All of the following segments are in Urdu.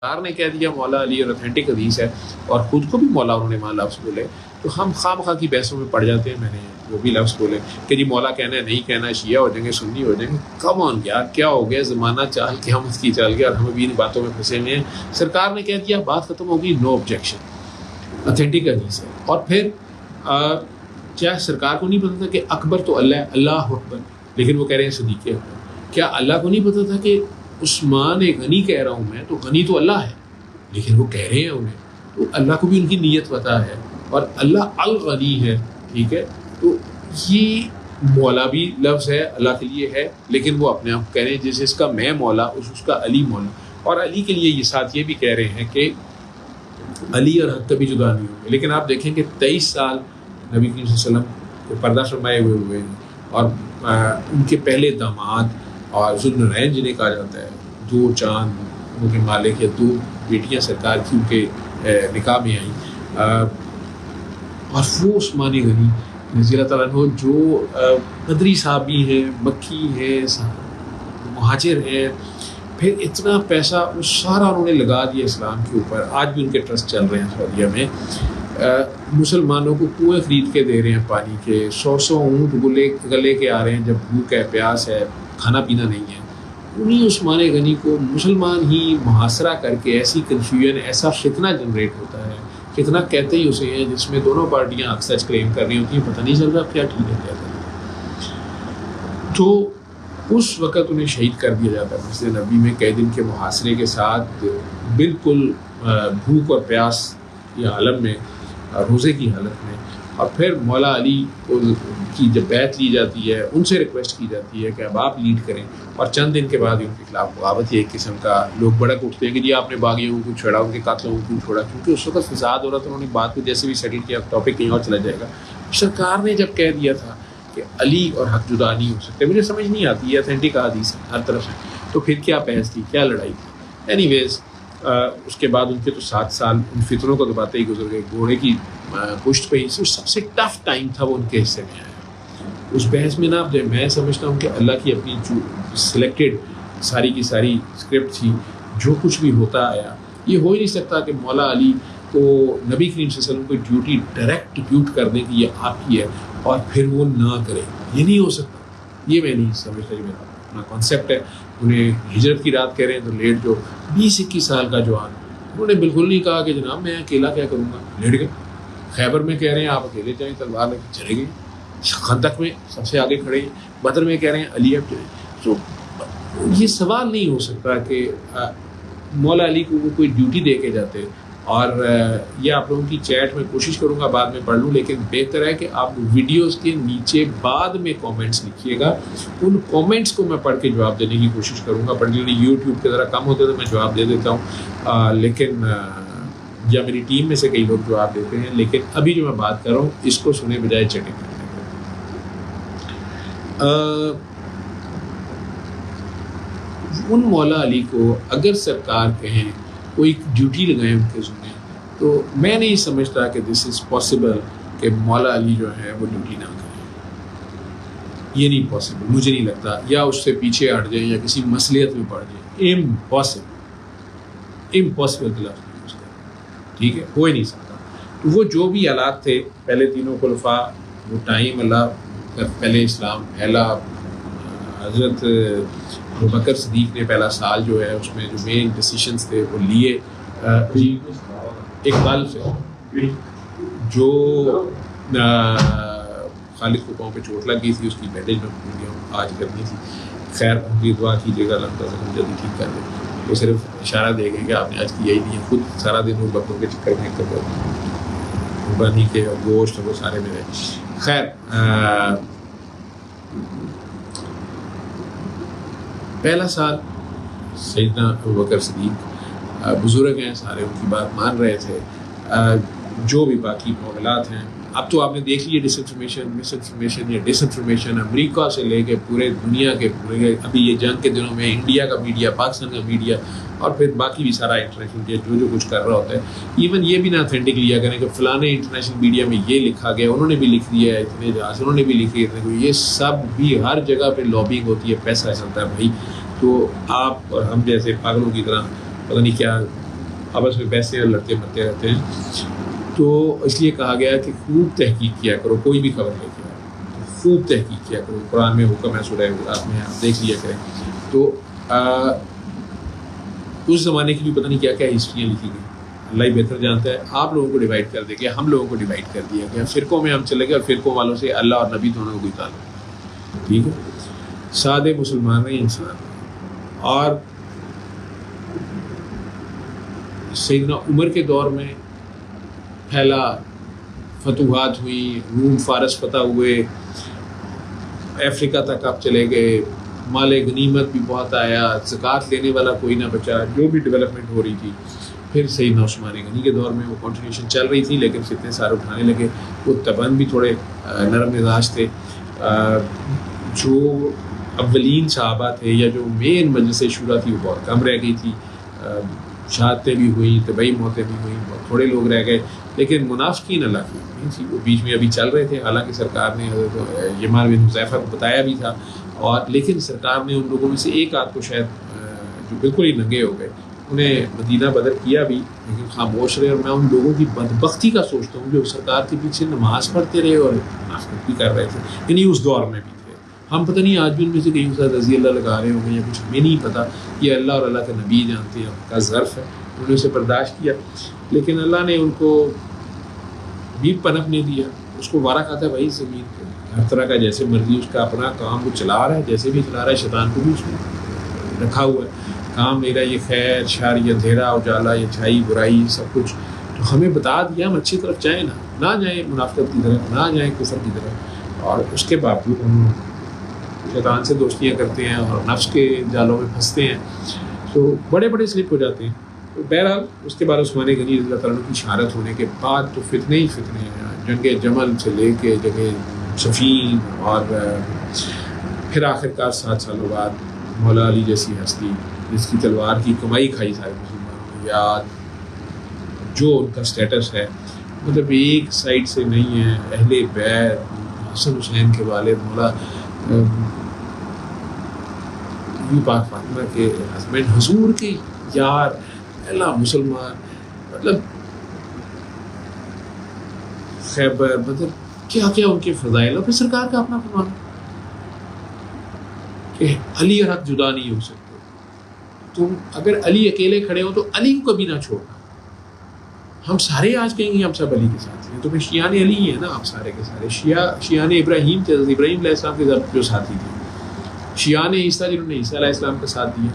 سرکار نے کہہ دیا مولا علی اور اتھینٹک حدیث ہے اور خود کو بھی مولا انہوں نے وہاں لفظ بولے، تو ہم خواہ مخواہ کی بحثوں میں پڑ جاتے ہیں. میں نے وہ بھی لفظ بولے کہ جی مولا کہنا ہے نہیں کہنا، شیعہ ہو جائیں گے سنی ہو جائیں گے. کم آن یار کیا ہو گیا، زمانہ چال قیامت کی چل گیا اور ہم بھی ان باتوں میں پھنسے ہوئے ہیں. سرکار نے کہہ دیا بات ختم ہوگی، نو آبجیکشن، اتھینٹک حدیث ہے. اور پھر کیا سرکار کو نہیں پتا تھا کہ اکبر تو اللہ ہے، اللہ اکبر، لیکن وہ کہہ رہے ہیں صدیق اکبر؟ کیا اللہ کو نہیں پتا تھا کہ عثمان غنی کہہ رہا ہوں میں تو غنی تو اللہ ہے، لیکن وہ کہہ رہے ہیں انہیں، تو اللہ کو بھی ان کی نیت پتہ ہے اور اللہ الغنی ہے. ٹھیک ہے، تو یہ مولا بھی لفظ ہے اللہ کے لیے ہے، لیکن وہ اپنے آپ کہہ رہے ہیں جیسے اس کا میں مولا اس کا علی مولا. اور علی کے لیے یہ ساتھ یہ بھی کہہ رہے ہیں کہ علی اور حق کبھی جدا نہیں ہوں گے. لیکن آپ دیکھیں کہ 23 سال نبی کریم صلی اللہ علیہ وسلم کو پردہ فرمائے ہوئے ہیں اور ان کے پہلے داماد اور ذوالنورین جنہیں کہا جاتا ہے، 2 چاند ان کے مالک یا 2 بیٹیاں سرکار کی ان کے نکاح میں آئیں، اور وہ عثمان غنی رضی اللہ تعالیٰ عنہ جو بدری صحابی ہیں، مکی ہیں، مہاجر ہیں، پھر اتنا پیسہ وہ سارا انہوں نے لگا دیا اسلام کے اوپر. آج بھی ان کے ٹرسٹ چل رہے ہیں سعودیہ میں. مسلمانوں کو کنویں خرید کے دے رہے ہیں پانی کے، 100 اونٹ گلے کے آ رہے ہیں جب بھوک ہے، پیاس ہے، کھانا پینا نہیں ہے. انہیں عثمان غنی کو مسلمان ہی محاصرہ کر کے ایسی کنفیوژن، ایسا فتنہ جنریٹ ہوتا ہے. فتنہ کہتے ہی اسے ہیں جس میں دونوں پارٹیاں حق سچ کلیم کر رہی ہوتی ہیں، پتہ نہیں چل رہا کیا ٹھیک ہے کیا غلط. تو اس وقت انہیں شہید کر دیا جاتا ہے مسجد نبی میں کئی دن کے محاصرے کے ساتھ، بالکل بھوک اور پیاس کی عالم میں، روزے کی حالت میں. اور پھر مولا علی کی جب بیعت لی جاتی ہے، ان سے ریکویسٹ کی جاتی ہے کہ اب آپ لیڈ کریں، اور چند دن کے بعد ان کے خلاف بغاوت ہے ایک قسم کا. لوگ بڑک اٹھتے ہیں کہ جی آپ نے باغیوں کو چھوڑا، ان کے قاتلوں کو کیوں چھوڑا، کیونکہ اس وقت فساد ہو رہا تھا. انہوں نے بات کو جیسے بھی سیٹل کیا، ٹاپک کہیں اور چلا جائے گا. سرکار نے جب کہہ دیا تھا کہ علی اور حق جدا نہیں ہو سکتے، مجھے سمجھ نہیں آتی ہے اتھینٹک حدیث ہے ہر طرف سے، تو پھر کیا بحث تھی، کیا لڑائی تھی. اینی ویز اس کے بعد ان کے تو 7 سال ان فطروں کو دباتے ہی گزر گئے. گھوڑے کی پشت پہ ہی سب سے ٹف ٹائم تھا وہ ان کے حصے میں آیا. اس بحث میں میں سمجھتا ہوں کہ اللہ کی اپنی جو سلیکٹڈ ساری کی ساری اسکرپٹ تھی، جو کچھ بھی ہوتا آیا. یہ ہو ہی نہیں سکتا کہ مولا علی کو نبی کریم صلی اللہ علیہ وسلم کو ڈیوٹی ڈائریکٹ ڈیوٹ کرنے کی یہ آپ کی ہے اور پھر وہ نہ کرے. یہ نہیں ہو سکتا، یہ میں نہیں سمجھتا. یہ میرا اپنا کانسیپٹ ہے. انہیں ہجرت کی رات کہہ رہے ہیں تو لیٹ جو 20-21 سال کا جوان، انہوں نے بالکل نہیں کہا کہ جناب میں اکیلا کیا کروں گا، لیٹ گئے. خیبر میں کہہ رہے ہیں آپ اکیلے جائیں، تلوار لے کے چلے گئے. خندق میں سب سے آگے کھڑے ہیں. بدر میں کہہ رہے ہیں علی اب جائیں. تو یہ سوال نہیں ہو سکتا کہ مولا علی کو وہ کوئی ڈیوٹی دے کے جاتے. اور یہ آپ لوگوں کی چیٹ میں کوشش کروں گا بعد میں پڑھ لوں، لیکن بہتر ہے کہ آپ ویڈیوز کے نیچے بعد میں کامنٹس لکھیے گا. ان کامنٹس کو میں پڑھ کے جواب دینے کی کوشش کروں گا. پرٹیکولرلی یوٹیوب کے ذرا کم ہوتے تو میں جواب دے دیتا ہوں، لیکن یا میری ٹیم میں سے کئی لوگ جواب دیتے ہیں. لیکن ابھی جو میں بات کر رہا ہوں اس کو سنے بجائے چیٹنگ کرنے کا. ان مولا علی کو اگر سرکار کہیں کوئی ڈیوٹی لگائیں ان کے ذمہ، تو میں نہیں سمجھتا کہ دس از پاسبل کہ مولا علی جو ہے وہ ڈیوٹی نہ کریں. یہ نہیں پاسبل، مجھے نہیں لگتا. یا اس سے پیچھے ہٹ جائیں یا کسی مصلحت میں پڑ جائیں. امپاسبل کا لفظ یوز کریں. ٹھیک ہے، ہو ہی نہیں سکتا. تو وہ جو بھی حالات تھے پہلے تینوں خلفاء، وہ ٹائم اللہ پہلے اسلام پھیلا، حضرت ابوبکر صدیق نے پہلا سال جو ہے اس میں جو مین ڈیسیشنز تھے وہ لیے. اقبال سے جو خالد کو پاؤں پہ چوٹ لگ گئی تھی، اس کی بینڈیج میں بھول گیا ہوں، آج کرنی تھی. خیر ان دعا کیجیے گا، اللہ تعالیٰ ہم جلدی ٹھیک کر دیں. وہ صرف اشارہ دے گئے کہ آپ نے آج کیا ہی نہیں ہے. خود سارا دن وہ بکروں کے چکر میں قربانی کے گوشت وہ سارے میں رہے. خیر پہلا سال سیدنا ابوبکر صدیق بزرگ ہیں سارے، ان کی بات مان رہے تھے. جو بھی باقی معاملات ہیں اب تو آپ نے دیکھ لیے، ڈس انفارمیشن یا ڈس انفارمیشن امریکہ سے لے کے پورے دنیا کے پورے، ابھی یہ جنگ کے دنوں میں انڈیا کا میڈیا، پاکستان کا میڈیا، اور پھر باقی بھی سارا انٹرنیشنل میڈیا جو کچھ کر رہا ہوتا ہے. ایون یہ بھی نہ اتھینٹک لیا کریں کہ فلانے انٹرنیشنل میڈیا میں یہ لکھا گیا، انہوں نے بھی لکھ دیا ہے، اتنے جہاز انہوں نے بھی لکھی ہے. یہ سب بھی ہر جگہ پہ لابنگ ہوتی ہے، پیسہ چلتا ہے بھائی. تو آپ اور ہم جیسے پاگلوں کی طرح پتہ نہیں کیا آپس میں پیسے لڑتے مرتے رہتے ہیں. تو اس لیے کہا گیا کہ خوب تحقیق کیا کرو, کوئی بھی خبر لے کے آؤ خوب تحقیق کیا کرو. قرآن میں حکم ہے, سورہ آپ میں آپ دیکھ لیا کریں. تو اس زمانے کی بھی پتہ نہیں کیا کیا ہسٹریاں لکھی گئی, اللہ ہی بہتر جانتا ہے. آپ لوگوں کو ڈیوائڈ کر دیا گیا, ہم لوگوں کو ڈیوائڈ کر دیا گیا, فرقوں میں ہم چلے گئے اور فرقوں والوں سے اللہ اور نبی دونوں کو کوئی تعلق. ٹھیک ہے, سادے مسلمان ہیں, انسان ہیں. اور سیدنا عمر کے دور میں پھیلا, فتوحات ہوئی, روم فارس فتح ہوئے, افریقہ تک آپ چلے گئے, مال غنیمت بھی بہت آیا, زکوٰۃ لینے والا کوئی نہ بچا, جو بھی ڈیولپمنٹ ہو رہی تھی. پھر سیدنا عثمان غنی کے دور میں وہ کنٹینیوشن چل رہی تھی, لیکن فتنے سارے اٹھانے لگے. وہ تبن بھی تھوڑے نرم مزاج تھے. جو اولین صحابہ تھے یا جو مین مجلس شورا تھی وہ بہت کم رہ گئی تھی. شہادتیں بھی ہوئیں, طبعی موتیں بھی ہوئیں, بہت تھوڑے لوگ رہ گئے. لیکن منافقین اللہ کی نہیں تھی, وہ بیچ میں ابھی چل رہے تھے. حالانکہ سرکار نے حضرت یمان بن حذیفہ کو بتایا بھی تھا, اور لیکن سرکار نے ان لوگوں میں سے ایک آدھ کو شاید جو بالکل ہی ننگے ہو گئے انہیں مدینہ بدر کیا بھی, لیکن خاموش رہے. اور میں ان لوگوں کی بدبختی کا سوچتا ہوں جو سرکار کے پیچھے نماز پڑھتے رہے اور منافقت بھی کر رہے تھے, یعنی اس دور میں بھی تھے. ہم پتہ نہیں آج بھی ان میں سے کہیں ساتھ رضی اللہ لگا رہے ہوں گے یا کچھ, ہمیں نہیں پتہ. یہ اللہ اور اللہ کے نبی جانتے ہیں, ان کا ظرف ہے, انہوں نے اسے برداشت کیا. لیکن اللہ نے ان کو بھی پنپ نہیں دیا. اس کو وارہ کہتا ہے بھائی زمین پہ ہر طرح کا جیسے مرضی اس کا اپنا کام وہ چلا رہا ہے, جیسے بھی چلا رہا ہے. شیطان کو بھی اس میں رکھا ہوا ہے, کام میرا یہ خیر شر, یہ اندھیرا اجالا, یہ اچھائی برائی, سب کچھ تو ہمیں بتا دیا. ہم اچھی طرف جائیں نہ جائیں منافقت کی طرف, نہ جائیں کفر کی طرف. اور اس کے باوجود ہم شیطان سے دوستیاں کرتے ہیں اور نفس کے جالوں میں پھنستے ہیں, تو بڑے بڑے سلپ ہو جاتے ہیں. تو بہرحال اس کے بعد عثمان غنی رضی اللہ تعالیٰ کی شہادت ہونے کے بعد تو فتنے ہی فتنے ہیں. جنگ جمل سے لے کے جنگ صفین, اور پھر آخرکار 7 سالوں بعد مولا علی جیسی ہستی جس کی تلوار کی کمائی کھائی سارے مسلمانوں نے, یا جو ان کا سٹیٹس ہے, مطلب ایک سائڈ سے نہیں ہے. اہل بیت حسن حسین کے والد مولا پاک فاطمہ کے ہسبینڈ, حضور کے یار, پہلا مسلمان, مطلب خیبر, مطلب کیا کیا ان کے فضائل. اور پھر سرکار کا اپنا فرمان کہ علی اور حق جدا نہیں ہو سکتے. تم اگر علی اکیلے کھڑے ہو تو علی کو کبھی نہ چھوڑنا. ہم سارے آج کہیں گے ہم سب علی کے ساتھ ہیں, تو پھر شیعان علی ہی ہیں نا آپ سارے کے سارے. شیعان ابراہیم تھے, ابراہیم علیہ السلام کے جو ساتھی تھے. شیعان عیسیٰ جنہوں نے عیسیٰ علیہ السلام کا ساتھ دیا,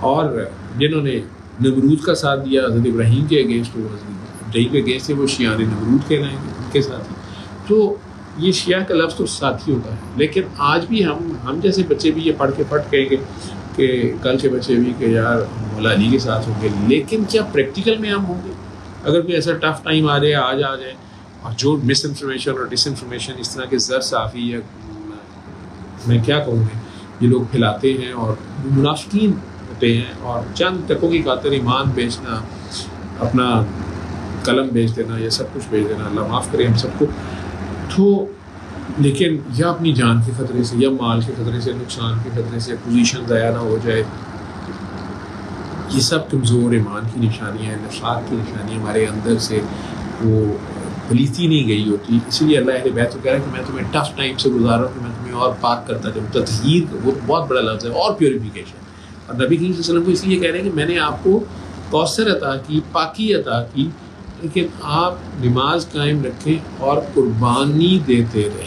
اور جنہوں نے نمرود کا ساتھ دیا حضرت ابراہیم کے اگینسٹ, وہ حضرت ابراہیم کے اگینسٹ تھے, وہ شیعان نمرود کہلائیں گے, ان کے ساتھی. تو یہ شیعہ کا لفظ تو ساتھی ہوتا ہے. لیکن آج بھی ہم جیسے بچے بھی یہ پڑھ کے پھٹ کہیں گے کہ کل کے بچے بھی کہ یار مولا علی کے ساتھ ہوں گے, لیکن کیا پریکٹیکل میں ہم ہوں گے؟ اگر کوئی ایسا ٹف ٹائم آ جائے, آ جائے, اور جو مس انفارمیشن اور ڈس انفارمیشن اس طرح کے زر صافی ہے, میں کیا کہوں گے, یہ لوگ پھیلاتے ہیں اور منافقین ہوتے ہیں, اور چند ٹکوں کی خاطر ایمان بیچنا, اپنا قلم بیچ دینا, یا سب کچھ بیچ دینا, اللہ معاف کرے ہم سب کو. تو لیکن یا اپنی جان کے خطرے سے, یا مال کے خطرے سے, نقصان کے خطرے سے, پوزیشن ضائع نہ ہو جائے, یہ سب کمزور ایمان کی نشانیاں ہیں, نفاق کی نشانیاں. ہمارے اندر سے وہ پلیتی نہیں گئی ہوتی. اسی لیے اللہ اہل بیت کو کہہ رہا ہے کہ میں تمہیں ٹف ٹائم سے گزارا ہوں, کہ میں تمہیں اور پاک کرتا جاؤں. تطہیر وہ بہت بڑا لفظ ہے, اور پیوریفیکیشن. اور نبی کریم صلی اللہ علیہ وسلم کو اس لیے کہہ رہے ہیں کہ میں نے آپ کو کوثر عطا کی, پاکی عطا کی, لیکن آپ نماز قائم رکھیں اور قربانی دیتے رہیں.